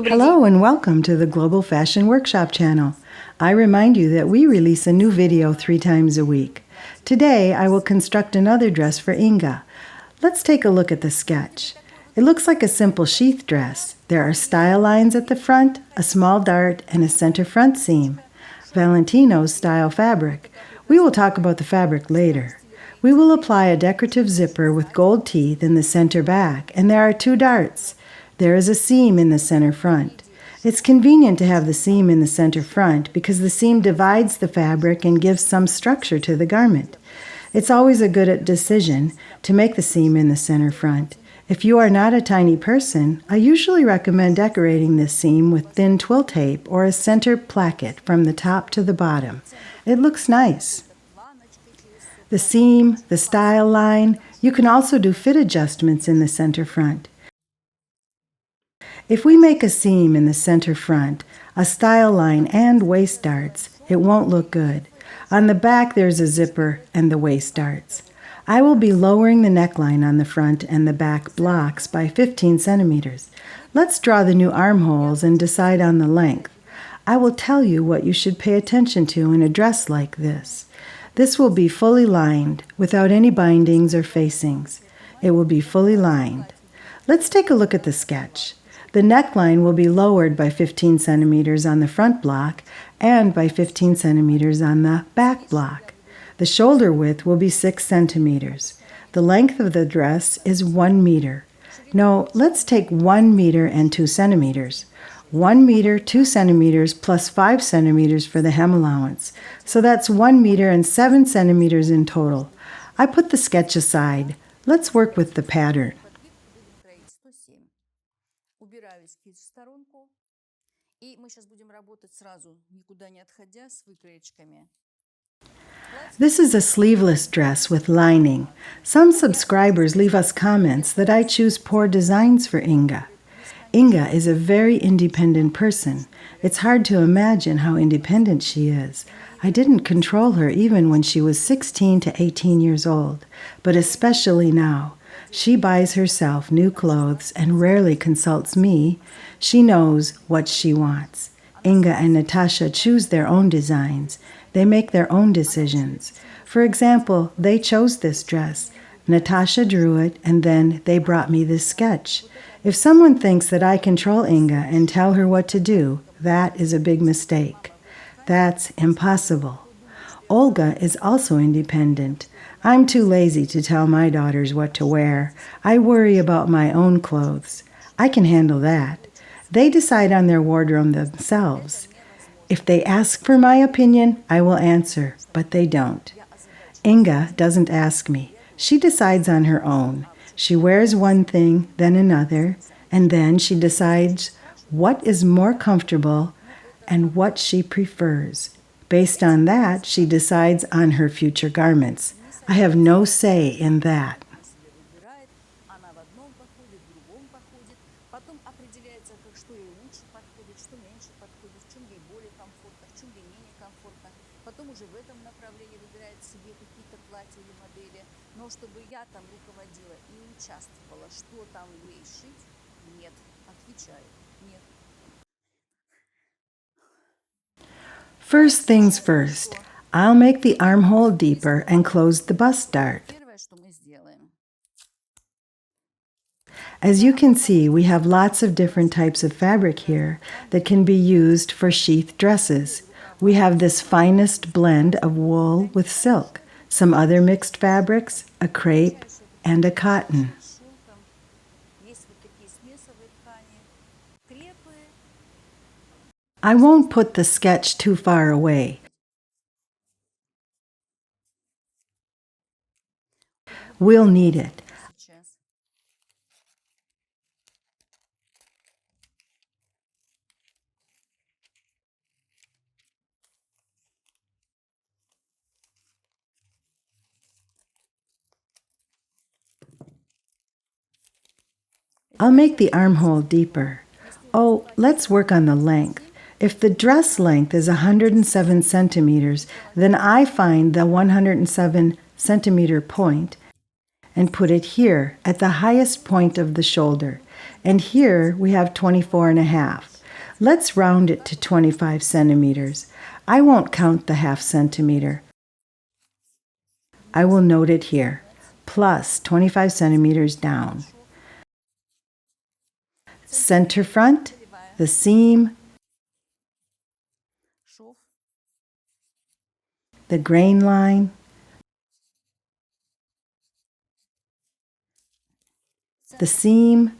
Hello and welcome to the Global Fashion Workshop channel. I remind you that we release a new video 3 times a week. Today I will construct another dress for Inga. Let's take a look at the sketch. It looks like a simple sheath dress. There are style lines at the front, a small dart, and a center front seam. Valentino's style fabric. We will talk about the fabric later. We will apply a decorative zipper with gold teeth in the center back, and there are 2 darts. There is a seam in the center front. It's convenient to have the seam in the center front because the seam divides the fabric and gives some structure to the garment. It's always a good decision to make the seam in the center front. If you are not a tiny person, I usually recommend decorating this seam with thin twill tape or a center placket from the top to the bottom. It looks nice. The seam, the style line, you can also do fit adjustments in the center front. If we make a seam in the center front, a style line and waist darts, it won't look good. On the back there's a zipper and the waist darts. I will be lowering the neckline on the front and the back blocks by 15 centimeters. Let's draw the new armholes and decide on the length. I will tell you what you should pay attention to in a dress like this. This will be fully lined, without any bindings or facings. It will be fully lined. Let's take a look at the sketch. The neckline will be lowered by 15 centimeters on the front block and by 15 centimeters on the back block. The shoulder width will be 6 centimeters. The length of the dress is 1 meter. No, let's take 1 meter and 2 centimeters. 1 meter, 2 centimeters plus 5 centimeters for the hem allowance. So that's 1 meter and 7 centimeters in total. I put the sketch aside. Let's work with the pattern. Убираю эскиз в сторонку, и мы сейчас будем работать сразу, никуда не отходя, с выкроечками. This is a sleeveless dress with lining. Some subscribers leave us comments that I choose poor designs for Inga. Inga is a very independent person. It's hard to imagine how independent she is. I didn't control her even when she was 16 to 18 years old, but especially now. She buys herself new clothes and rarely consults me. She knows what she wants. Inga and Natasha choose their own designs. They make their own decisions. For example, they chose this dress. Natasha drew it, and then they brought me this sketch. If someone thinks that I control Inga and tell her what to do, that is a big mistake. That's impossible. Olga is also independent. I'm too lazy to tell my daughters what to wear. I worry about my own clothes. I can handle that. They decide on their wardrobe themselves. If they ask for my opinion, I will answer, but they don't. Inga doesn't ask me. She decides on her own. She wears one thing, then another, and then she decides what is more comfortable and what she prefers. Based on that, she decides on her future garments. I have no say in that. Она в одном походит, в другом походит, потом определяется, как что ей лучше подходит, что меньше подходит, в чем ей более комфортно, в чем ей менее комфортно. Потом уже в этом направлении выбирает себе какие-то платья или модели. Но чтобы я там руководила и участвовала, что там ей шить, нет, отвечаю, нет. First things first. I'll make the armhole deeper and close the bust dart. Первое, что мы сделаем. As you can see, we have lots of different types of fabric here that can be used for sheath dresses. We have this finest blend of wool with silk, some other mixed fabrics, a crepe, and a cotton. Есть вот такие смесовые ткани, крепы. I won't put the sketch too far away. We'll need it. Сейчас. I'll make the armhole deeper. Oh, let's work on the length. If the dress length is 107 centimeters, then I find the 107 centimeter point and put it here at the highest point of the shoulder. And here we have 24.5. Let's round it to 25 centimeters. I won't count the half centimeter. I will note it here, plus 25 centimeters down. Center front, the seam, Шов, the grain line, the seam,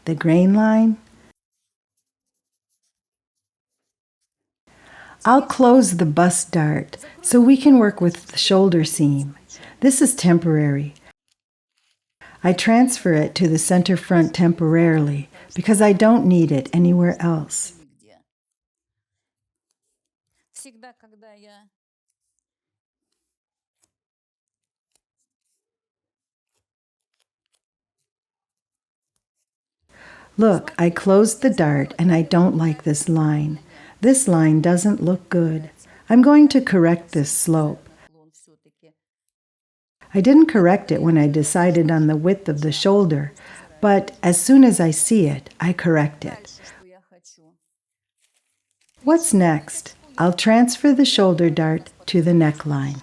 the grain line. I'll close the bust dart so we can work with the shoulder seam. This is temporary. I transfer it to the center front temporarily because I don't need it anywhere else. нигде. Всегда, когда я Look, I closed the dart and I don't like this line. This line doesn't look good. I'm going to correct this slope. наклон все-таки I didn't correct it when I decided on the width of the shoulder, but as soon as I see it, I correct it. дальше, что я хочу. What's next? I'll transfer the shoulder dart to the neckline. Исчезнет.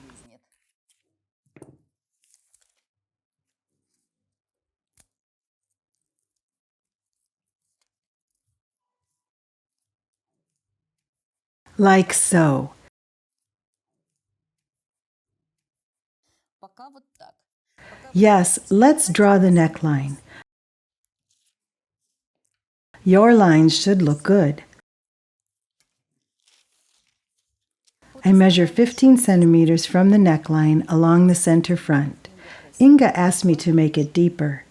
Like so. Пока вот так. Пока Yes, let's draw the neckline. Your lines should look good. I measure 15 centimeters from the neckline along the center front. Inga asked me to make it deeper.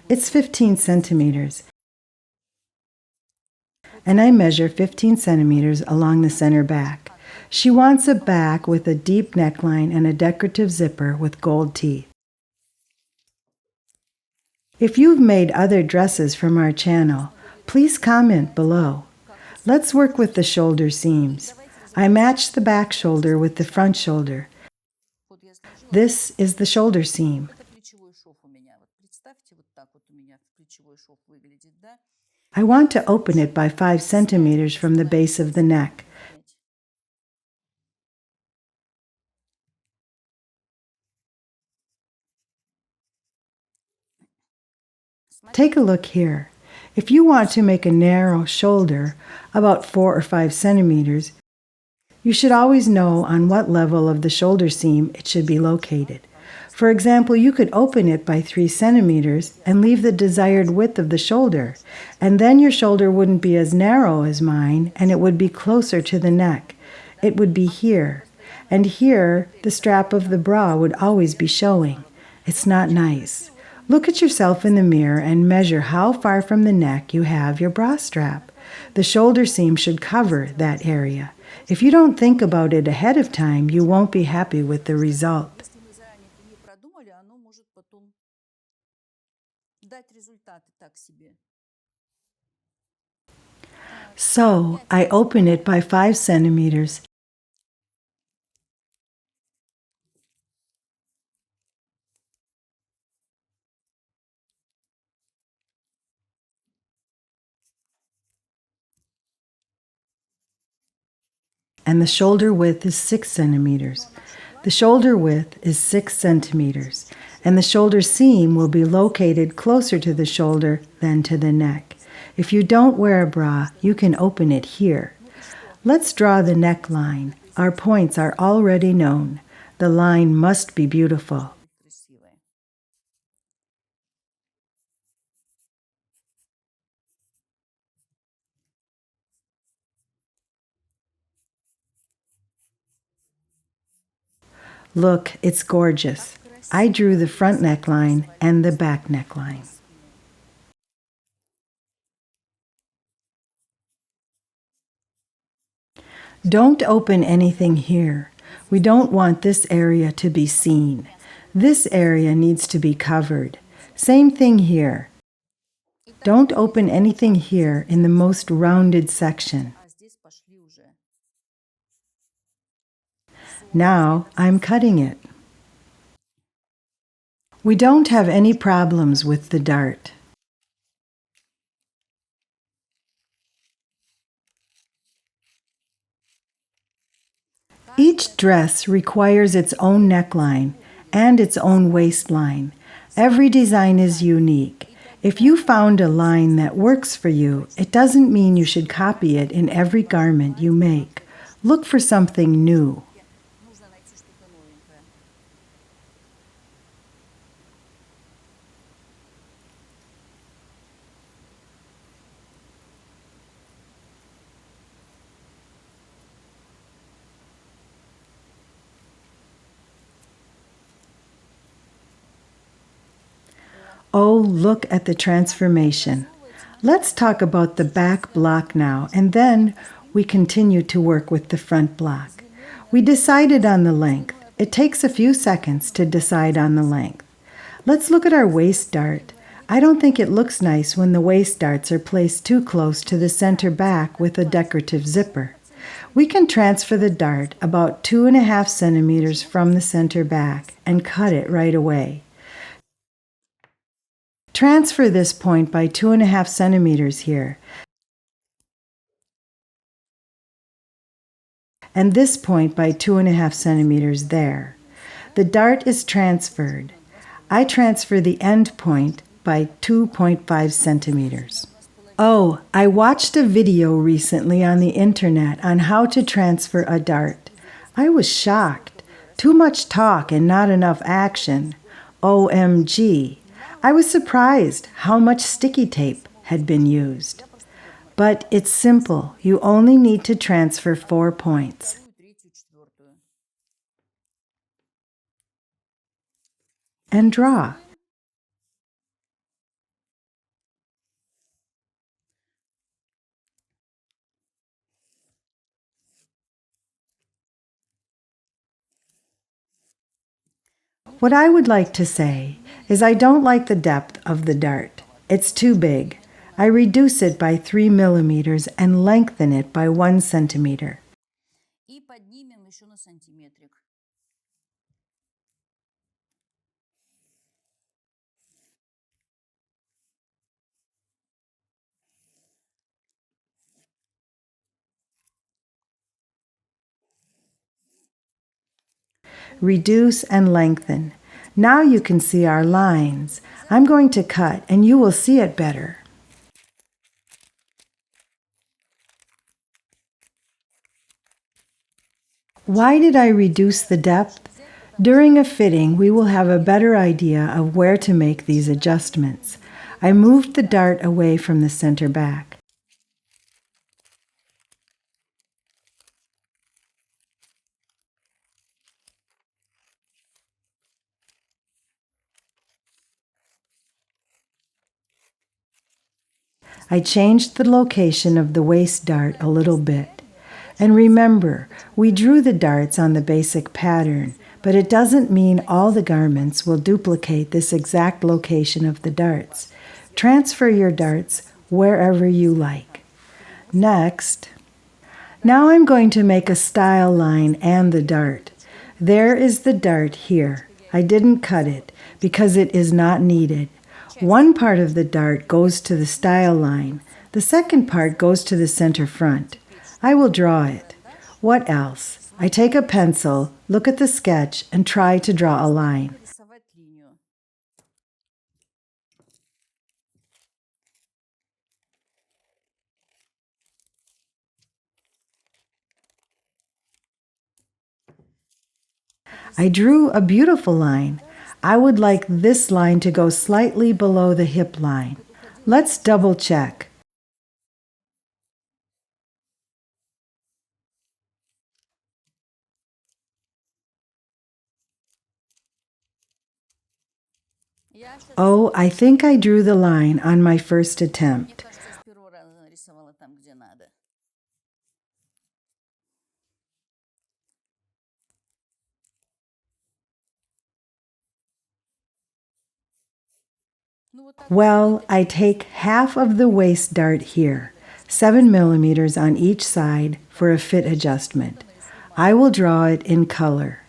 It's 15 centimeters. And I measure 15 centimeters along the center back. She wants a back with a deep neckline and a decorative zipper with gold teeth. If you've made other dresses from our channel, please comment below. Let's work with the shoulder seams. I matched the back shoulder with the front shoulder. вот я сложила. This is the shoulder seam. Это плечевой шов у меня. Вот представьте, вот так вот у меня плечевой шов выглядит, да? I want to open it by 5 centimeters from the base of the neck. Опять. Take a look here. If you want to make a narrow shoulder, about 4 or 5 centimeters, you should always know on what level of the shoulder seam it should be located. For example, you could open it by 3 centimeters and leave the desired width of the shoulder, and then your shoulder wouldn't be as narrow as mine, and it would be closer to the neck. It would be here. And here, the strap of the bra would always be showing. It's not nice. Look at yourself in the mirror and measure how far from the neck you have your bra strap. The shoulder seam should cover that area. If you don't think about it ahead of time, you won't be happy with the result. Если мы заранее это не продумали, оно может потом дать результаты так себе. So, I open it by 5 centimeters. And the shoulder width is 6 centimeters. The shoulder width is 6 centimeters, and the shoulder seam will be located closer to the shoulder than to the neck. If you don't wear a bra, you can open it here. Let's draw the neckline. Our points are already known. The line must be beautiful. Красивое. Look, it's gorgeous. I drew the front neckline and the back neckline. Don't open anything here. We don't want this area to be seen. This area needs to be covered. Same thing here. Don't open anything here in the most rounded section. А здесь пошли уже. Now I'm cutting it. We don't have any problems with the dart. Each dress requires its own neckline and its own waistline. Every design is unique. If you found a line that works for you, it doesn't mean you should copy it in every garment you make. Look for something new. Нужно найти что-то новенькое. Oh, look at the transformation. Let's talk about the back block now, and then we continue to work with the front block. We decided on the length. It takes a few seconds to decide on the length. Let's look at our waist dart. I don't think it looks nice when the waist darts are placed too close to the center back with a decorative zipper. We can transfer the dart about 2.5 centimeters from the center back and cut it right away. Transfer this point by 2.5 centimeters here, and this point by 2.5 centimeters there. The dart is transferred. I transfer the end point by 2.5 centimeters. Oh, I watched a video recently on the internet on how to transfer a dart. I was shocked. Too much talk and not enough action. OMG. I was surprised how much sticky tape had been used. But it's simple. You only need to transfer 4 points. And draw. What I would like to say is I don't like the depth of the dart. It's too big. I reduce it by 3 millimeters and lengthen it by 1 centimeter. И поднимем еще на сантиметрик. Reduce and lengthen. Now you can see our lines. I'm going to cut and you will see it better. Why did I reduce the depth? During a fitting, we will have a better idea of where to make these adjustments. I moved the dart away from the center back. I changed the location of the waist dart a little bit. And remember, we drew the darts on the basic pattern, but it doesn't mean all the garments will duplicate this exact location of the darts. Transfer your darts wherever you like. Next, now I'm going to make a style line and the dart. There is the dart here. I didn't cut it because it is not needed. One part of the dart goes to the style line. The second part goes to the center front. I will draw it. What else? I take a pencil, look at the sketch, and try to draw a line. I drew a beautiful line. I would like this line to go slightly below the hip line. Let's double check. Oh, I think I drew the line on my first attempt. Well, I take half of the waist dart here, 7 millimeters on each side for a fit adjustment. I will draw it in color.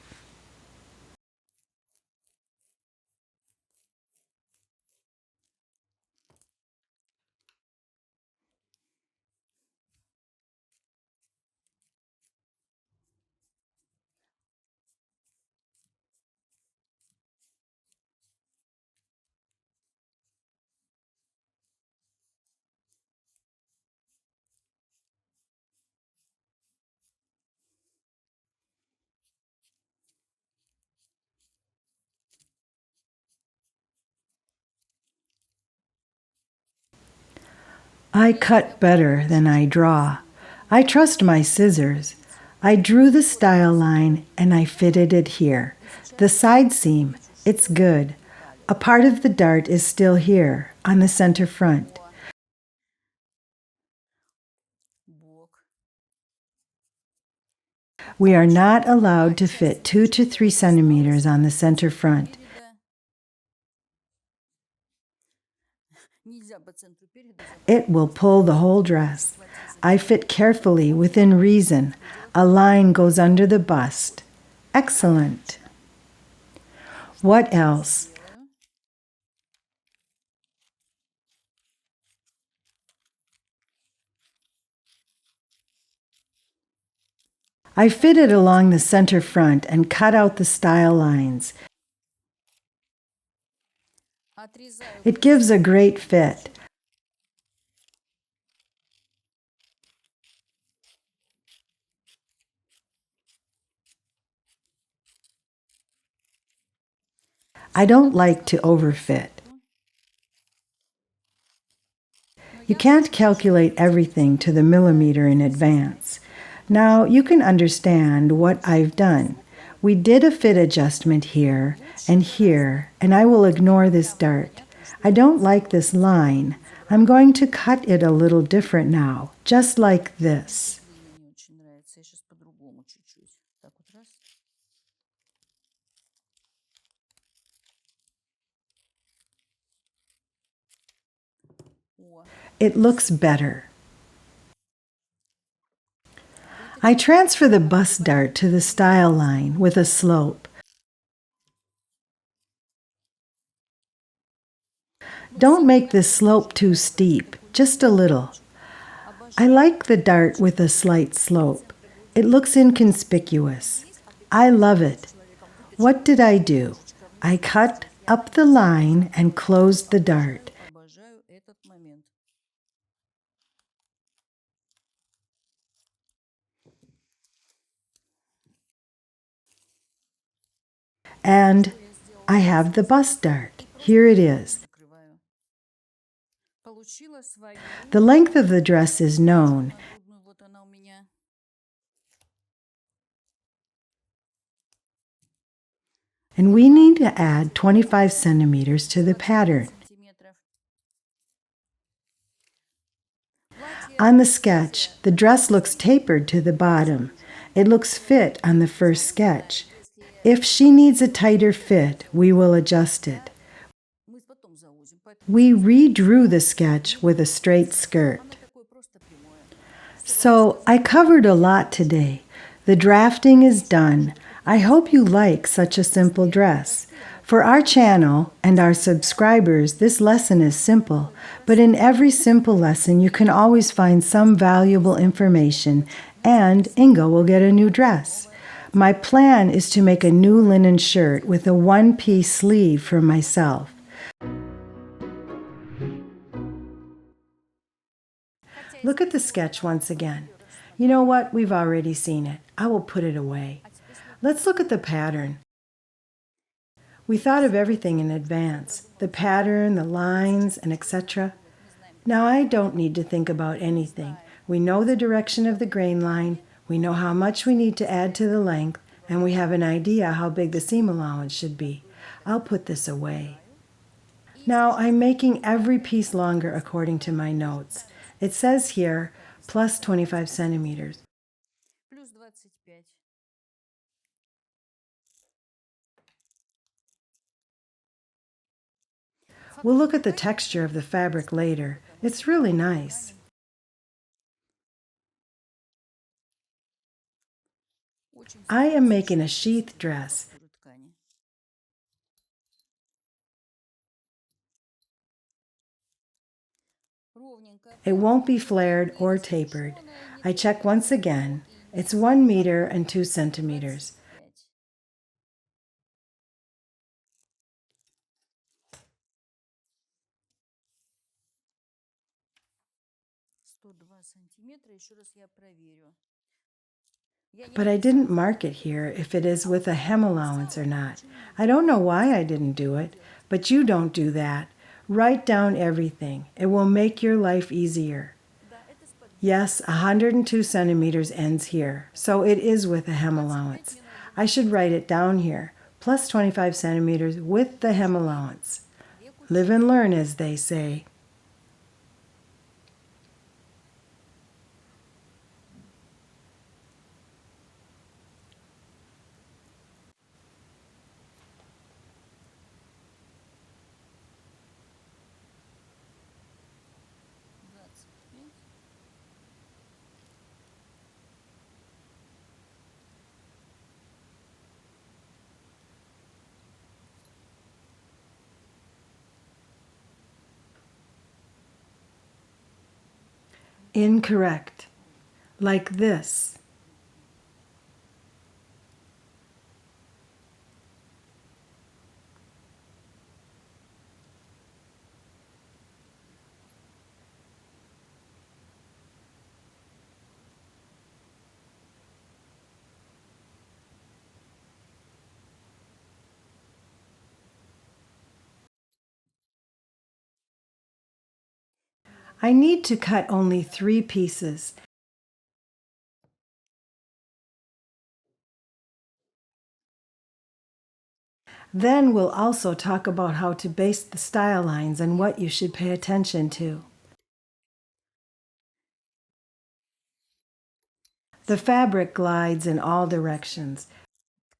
I cut better than I draw. I trust my scissors. I drew the style line and I fitted it here. The side seam, it's good. A part of the dart is still here, on the center front. We are not allowed to fit 2 to 3 centimeters on the center front. It will pull the whole dress. I fit carefully within reason. A line goes under the bust. Excellent. What else? I fit it along the center front and cut out the style lines. It gives a great fit. I don't like to overfit. You can't calculate everything to the millimeter in advance. Now you can understand what I've done. We did a fit adjustment here, and I will ignore this dart. I don't like this line. I'm going to cut it a little different now, just like this. It looks better. I transfer the bust dart to the style line with a slope. Don't make this slope too steep, just a little. I like the dart with a slight slope. It looks inconspicuous. I love it. What did I do? I cut up the line and closed the dart. And I have the bust dart. Here it is. The length of the dress is known. And we need to add 25 centimeters to the pattern. On the sketch, the dress looks tapered to the bottom. It looks fit on the first sketch. If she needs a tighter fit, we will adjust it. We redrew the sketch with a straight skirt. So I covered a lot today. The drafting is done. I hope you like such a simple dress. For our channel and our subscribers, this lesson is simple, but in every simple lesson you can always find some valuable information, and Inga will get a new dress. My plan is to make a new linen shirt with a one-piece sleeve for myself. Look at the sketch once again. You know what? We've already seen it. I will put it away. Let's look at the pattern. We thought of everything in advance, the pattern, the lines, and etc. Now I don't need to think about anything. We know the direction of the grain line, we know how much we need to add to the length, and we have an idea how big the seam allowance should be. I'll put this away. Now I'm making every piece longer according to my notes. It says here, plus 25 centimeters. We'll look at the texture of the fabric later. It's really nice. I am making a sheath dress. It won't be flared or tapered. I check once again. It's 1 meter and 2 centimeters. But I didn't mark it here if it is with a hem allowance or not. I don't know why I didn't do it, but you don't do that. Write down everything. It will make your life easier. Да, это с подъемом. Yes, 102 centimeters ends here, so it is with a hem allowance. I should write it down here, plus 25 centimeters with the hem allowance. Live and learn, as they say. Incorrect. Like this. I need to cut only 3 pieces. Then we'll also talk about how to baste the style lines and what you should pay attention to. The fabric glides in all directions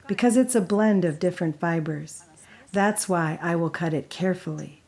because it's a blend of different fibers. That's why I will cut it carefully.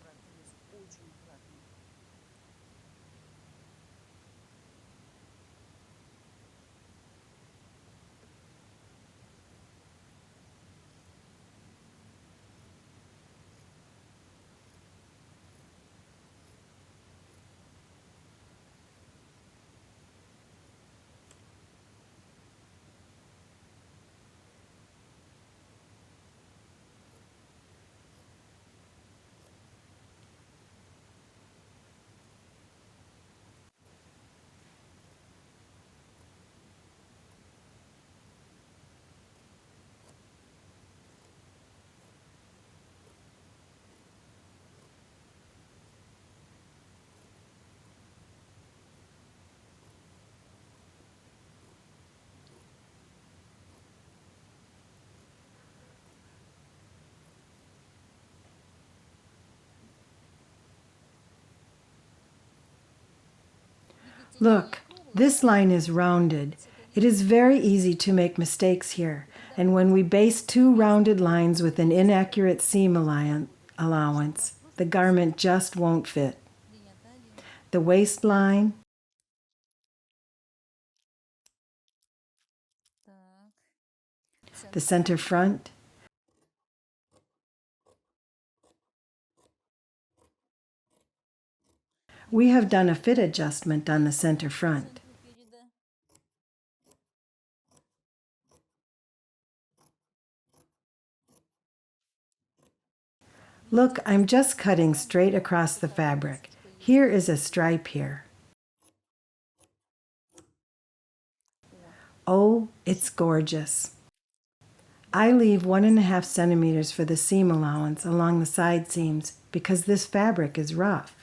Look, this line is rounded. It is very easy to make mistakes here, and when we baste 2 rounded lines with an inaccurate seam allowance, the garment just won't fit. The waistline, the center front, we have done a fit adjustment on the center front. Look, I'm just cutting straight across the fabric. Here is a stripe here. Oh, it's gorgeous. I leave 1.5 centimeters for the seam allowance along the side seams because this fabric is rough.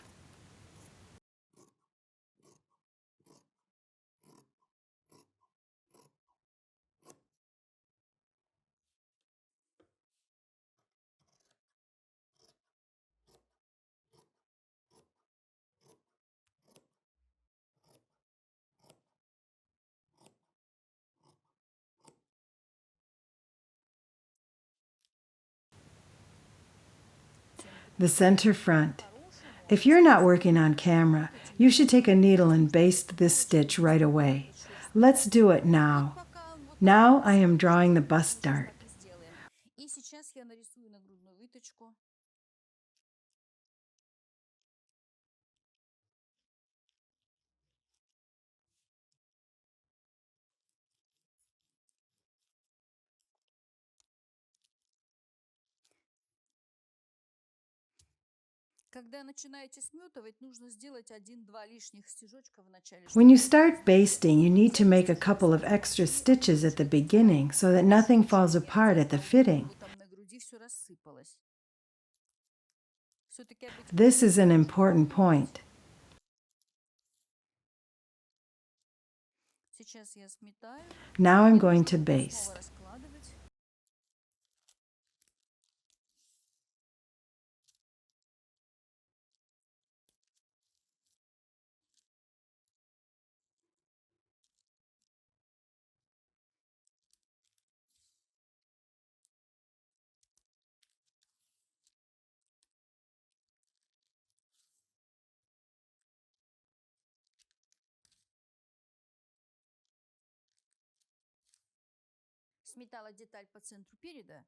The center front. If you're not working on camera, you should take a needle and baste this stitch right away. Let's do it now. Now I am drawing the bust dart. И сейчас я нарисую нагрудную выточку. Когда начинаете сметывать, нужно сделать 1-2 лишних стежочка в начале. When you start basting, you need to make a couple of extra stitches at the beginning so that nothing falls apart at the fitting. Там на груди все рассыпалось. Все-таки обычно This is an important point. сейчас я сметаю, Now I'm и going нужно to будет baste. снова раскладывать. Сметала деталь по центру переда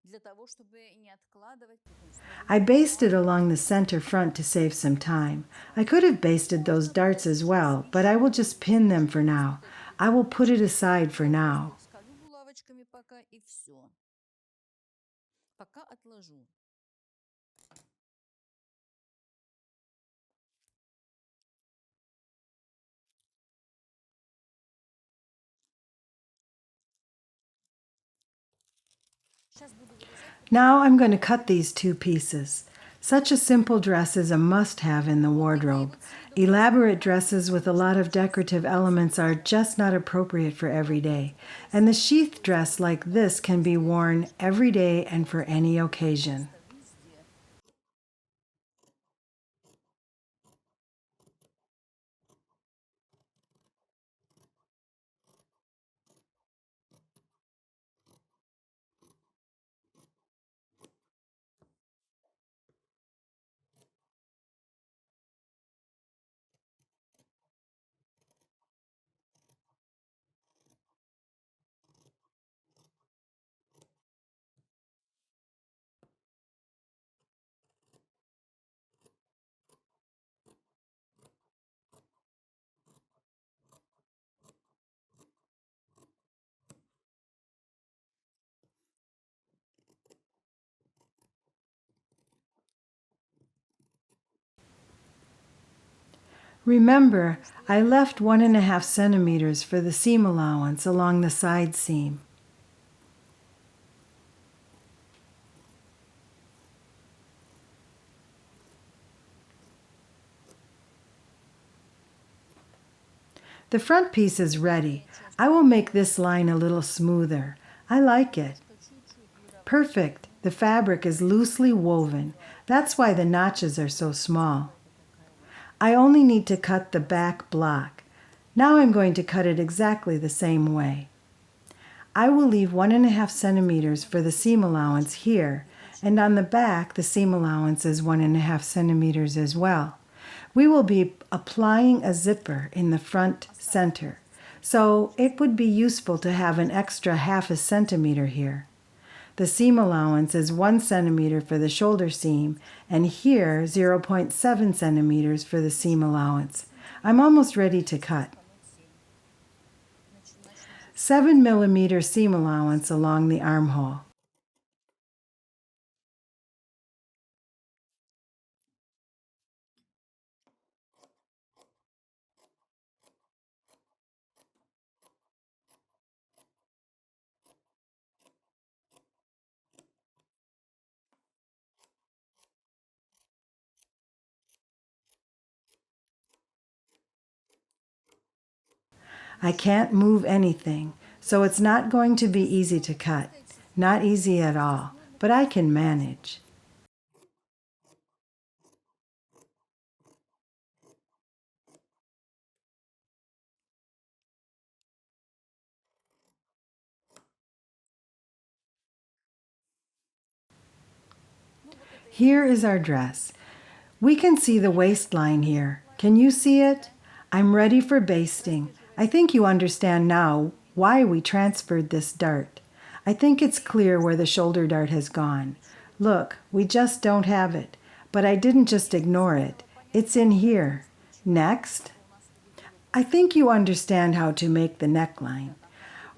для того, чтобы не откладывать, потом снова I не basted откладывать. along the center front to save some time. I could have basted those darts as well, but I will just pin them for now. I will put it aside for now. Сколю булавочками пока и все. Пока отложу. Сейчас буду вырезать. Now I'm going to cut these two pieces. Such a simple dress is a must-have in the wardrobe. Elaborate dresses with a lot of decorative elements are just not appropriate for every day, and the sheath dress like this can be worn every day and for any occasion. Везде. Remember, I left 1.5 centimeters for the seam allowance along the side seam. The front piece is ready. I will make this line a little smoother. I like it. Perfect. The fabric is loosely woven. That's why the notches are so small. I only need to cut the back block. Now I'm going to cut it exactly the same way. I will leave 1.5 centimeters for the seam allowance here, and on the back the seam allowance is 1.5 centimeters as well. We will be applying a zipper in the front center, so it would be useful to have an extra 0.5 centimeter here. The seam allowance is 1 centimeter for the shoulder seam, and here 0.7 centimeters for the seam allowance. I'm almost ready to cut. 7 millimeter seam allowance along the armhole. I can't move anything, so it's not going to be easy to cut. Not easy at all, but I can manage. Here is our dress. We can see the waistline here. Can you see it? I'm ready for basting. I think you understand now why we transferred this dart. I think it's clear where the shoulder dart has gone. Look, we just don't have it. But I didn't just ignore it. It's in here. Next. I think you understand how to make the neckline.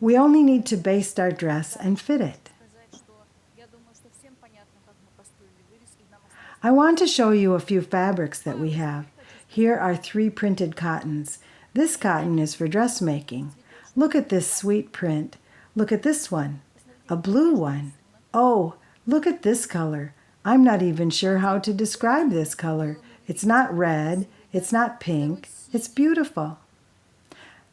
We only need to baste our dress and fit it. Сказать, что я думаю, что всем понятно, как мы построили вырез, и нам осталось. I want to show you a few fabrics that we have. Here are 3 printed cottons. This cotton is for dressmaking. Look at this sweet print. Look at this one. A blue one. Oh, look at this color. I'm not even sure how to describe this color. It's not red, it's not pink, it's beautiful.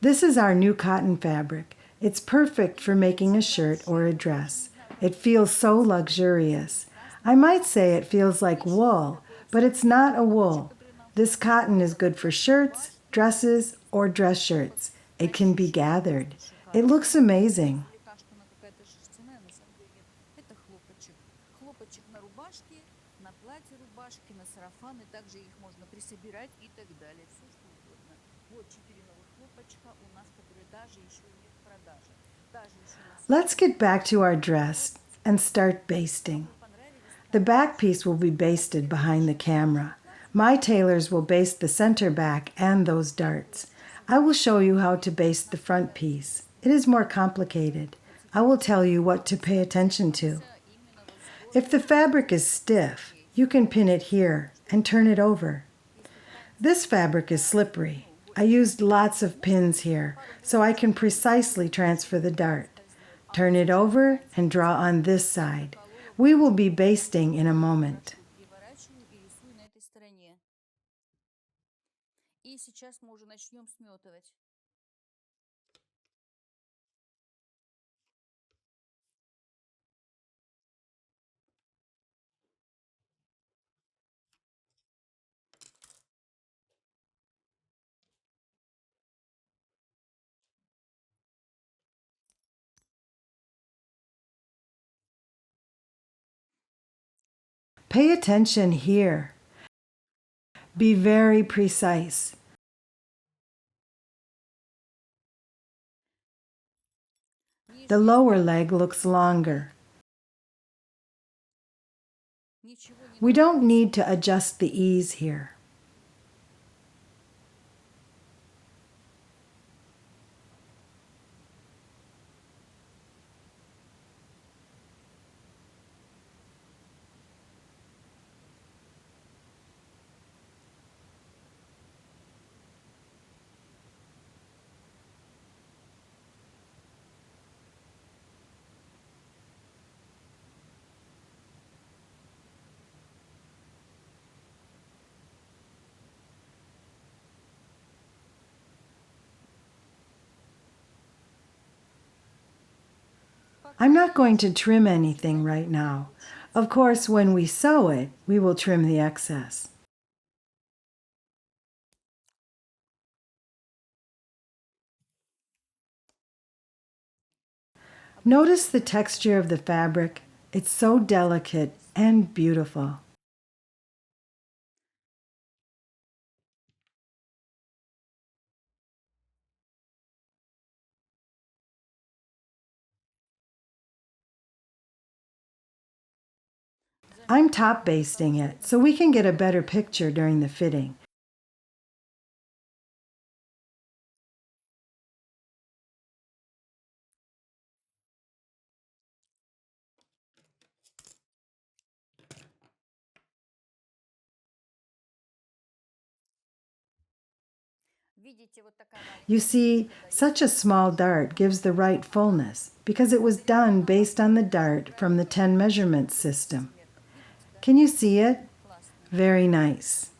This is our new cotton fabric. It's perfect for making a shirt or a dress. It feels so luxurious. I might say it feels like wool, but it's not a wool. This cotton is good for shirts, dresses, or dress shirts. It can be gathered. It looks amazing. Издалека, что она какая-то шерстяная, на самом деле нет. Это хлопочек. Хлопочек на рубашке, на платье рубашки, на сарафаны. Также их можно присобирать и так далее. Все что угодно. Вот 4 новых хлопочка у нас, которые даже еще нет в продаже. Даже еще на Let's get back to our dress and start basting. The back piece will be basted behind the camera. My tailors will baste the center back and those darts. I will show you how to baste the front piece. It is more complicated. I will tell you what to pay attention to. If the fabric is stiff, you can pin it here and turn it over. This fabric is slippery. I used lots of pins here so I can precisely transfer the dart. Turn it over and draw on this side. We will be basting in a moment. переворачиваю и рисую на этой стороне. И сейчас мы уже начнем сметывать. Pay attention here. Be very precise. The lower leg looks longer. Ничего не We don't need to adjust the ease here. I'm not going to trim anything right now. Of course, when we sew it, we will trim the excess. Notice the texture of the fabric. It's so delicate and beautiful. I'm top basting it so we can get a better picture during the fitting. Видите, вот такая маленькая. You see, such a small dart gives the right fullness because it was done based on the dart from the 10 measurement system. Can you see it? Very nice.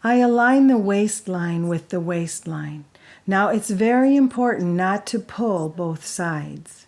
I align the waistline with the waistline. Now it's very important not to pull both sides.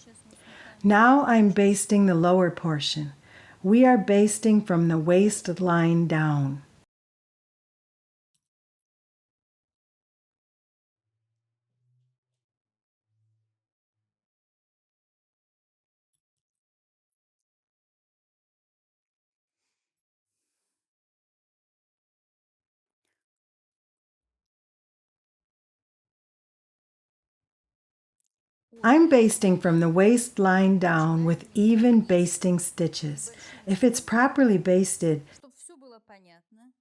Сейчас мы сметаем. Now I'm basting the lower portion. We are basting from the waistline down. I'm basting from the waistline down with even basting stitches. If it's properly basted, Чтобы все было понятно.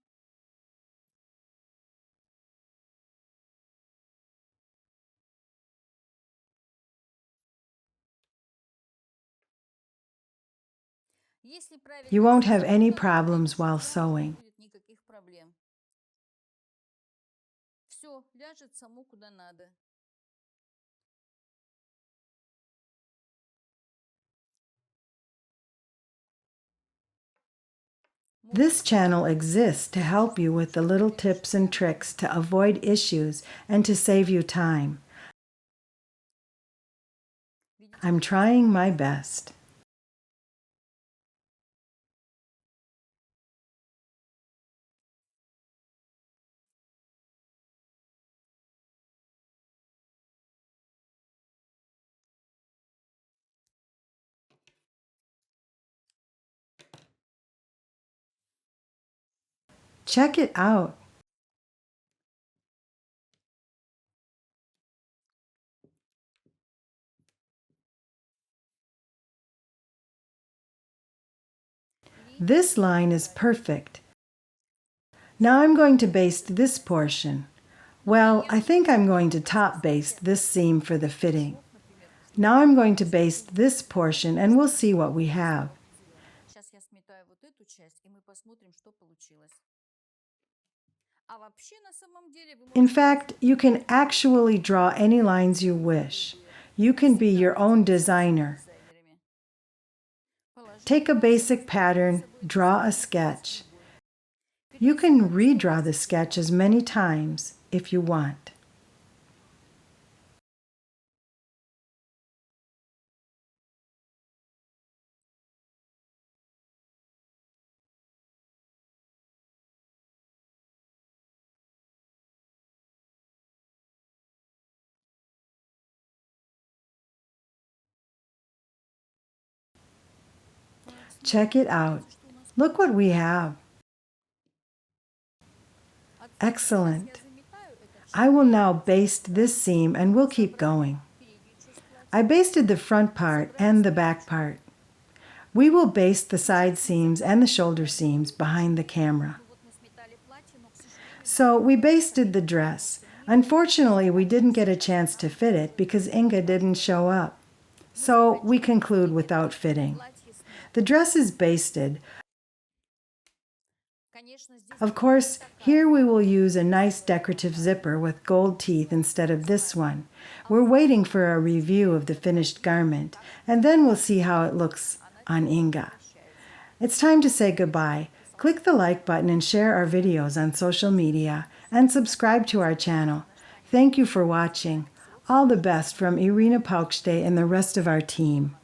Если правильно you won't have сделать any угол, problems while то уже не sewing. будет никаких проблем. Все ляжет само куда надо. This channel exists to help you with the little tips and tricks to avoid issues and to save you time. I'm trying my best. Check it out. This line is perfect. Now I'm going to baste this portion. Well, I think I'm going to top baste this seam for the fitting. Now I'm going to baste this portion and we'll see what we have. Сейчас я сметаю вот эту часть, и мы посмотрим, что получилось. А вообще, на самом деле, вы In можете fact, you can actually draw any lines you wish. You can be your own designer. дизайнерами. Положить Take a basic pattern, draw a sketch. You can redraw the sketch as many times if you want. Check it out. Look what we have. Excellent. I will now baste this seam and we'll keep going. I basted the front part and the back part. We will baste the side seams and the shoulder seams behind the camera. Вот мы сметали платье, но, к сожалению, So we basted the dress. Unfortunately, we didn't get a chance to fit it because Inga didn't show up. So we conclude without fitting. платье снять. The dress is basted. Конечно, здесь Of course, here we will use a nice decorative zipper with gold teeth instead of this one. We're waiting for a review of the finished garment, and then we'll see how it looks on Inga. It's time to say goodbye. Click the like button and share our videos on social media, and subscribe to our channel. Thank you for watching. All the best from Irina Paukšte and the rest of our team.